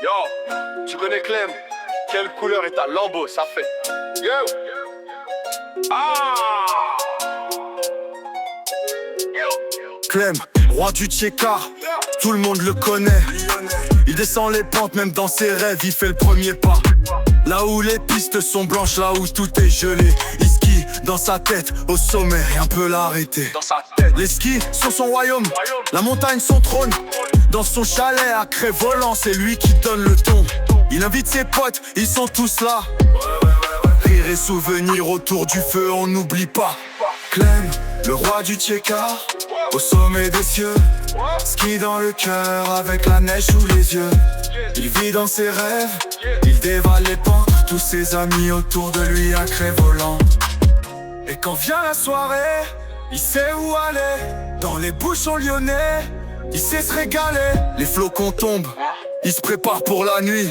Yo, tu connais Clem? Quelle couleur est ta Lambo, ça fait? Yo! Ah! Clem, roi du Tcheka, tout le monde le connaît. Il descend les pentes, même dans ses rêves, il fait le premier pas. Là où les pistes sont blanches, là où tout est gelé. Il skie dans sa tête, au sommet, rien peut l'arrêter. Les skis sont son royaume, la montagne son trône. Dans son chalet à Cré-Volant, c'est lui qui donne le ton. Il invite ses potes, ils sont tous là. Rire et souvenirs autour du feu, on n'oublie pas. Clem, le roi du Tcheka, au sommet des cieux. Ski dans le cœur avec la neige sous les yeux. Il vit dans ses rêves, il dévale les pentes. Tous ses amis autour de lui à Cré-Volant. Et quand vient la soirée, il sait où aller. Dans les bouchons lyonnais, il sait se régaler. Les flocons tombent, il se prépare pour la nuit.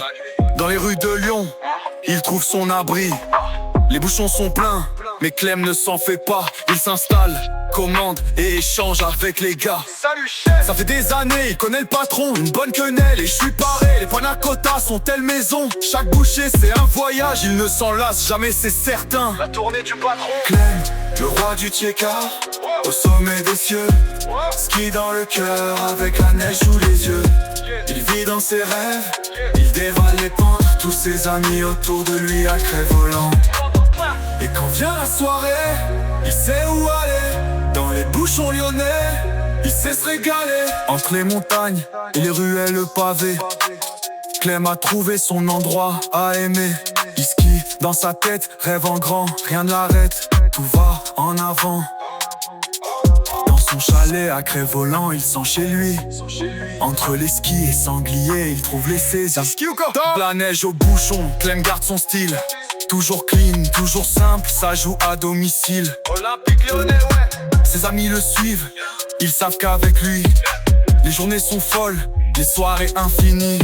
Dans les rues de Lyon, il trouve son abri. Les bouchons sont pleins, mais Clem ne s'en fait pas. Il s'installe, commande et échange avec les gars. Salut chef! Ça fait des années, il connaît le patron, une bonne quenelle et je suis paré. Les panna cotta sont telle maison, chaque bouchée c'est un voyage. Il ne s'en lasse jamais, c'est certain. La tournée du patron! Clem, le roi du Tcheka, au sommet des cieux. Ski dans le cœur avec la neige sous les yeux. Il vit dans ses rêves, il dévale les pentes. Tous ses amis autour de lui à Cré-Volant. Et quand vient la soirée, il sait où aller. Dans les bouchons lyonnais, il sait se régaler. Entre les montagnes et les ruelles pavées, Clem a trouvé son endroit à aimer. Il skie dans sa tête, rêve en grand, rien ne l'arrête. Tout va en avant. Dans son chalet à Cré-Volant, il sent chez lui. Entre les skis et sangliers, il trouve les saisies. Dans la neige au bouchon, Clem garde son style. Toujours clean, toujours simple, ça joue à domicile. Olympique lyonnais, ouais! Ses amis le suivent, ils savent qu'avec lui les journées sont folles, les soirées infinies.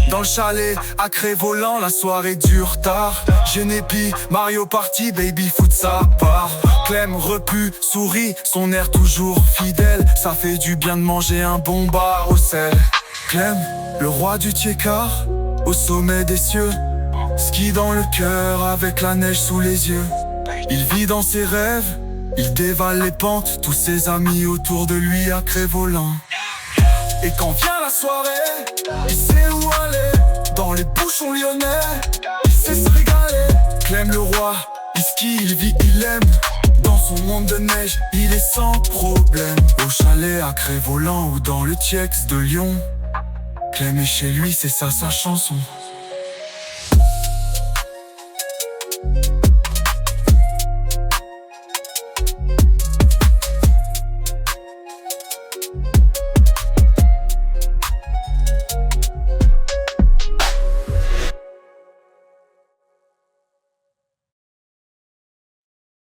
Dans le chalet à Cré-Volant, la soirée dure tard. Genépi, Mario Party, baby foot ça part. Clem repu, sourit, son air toujours fidèle. Ça fait du bien de manger un bon bar au sel. Clem, le roi du Tcheka, au sommet des cieux. Ski dans le cœur avec la neige sous les yeux. Il vit dans ses rêves, il dévale les pentes. Tous ses amis autour de lui à Cré-Volant. Et quand vient la soirée, il sait où aller. Dans les bouchons lyonnais, il sait se régaler. Clem le roi, il skie, il vit, il aime. Dans son monde de neige, il est sans problème. Au chalet à Cré-Volant ou dans le Tchex de Lyon, Clem est chez lui, c'est ça sa chanson.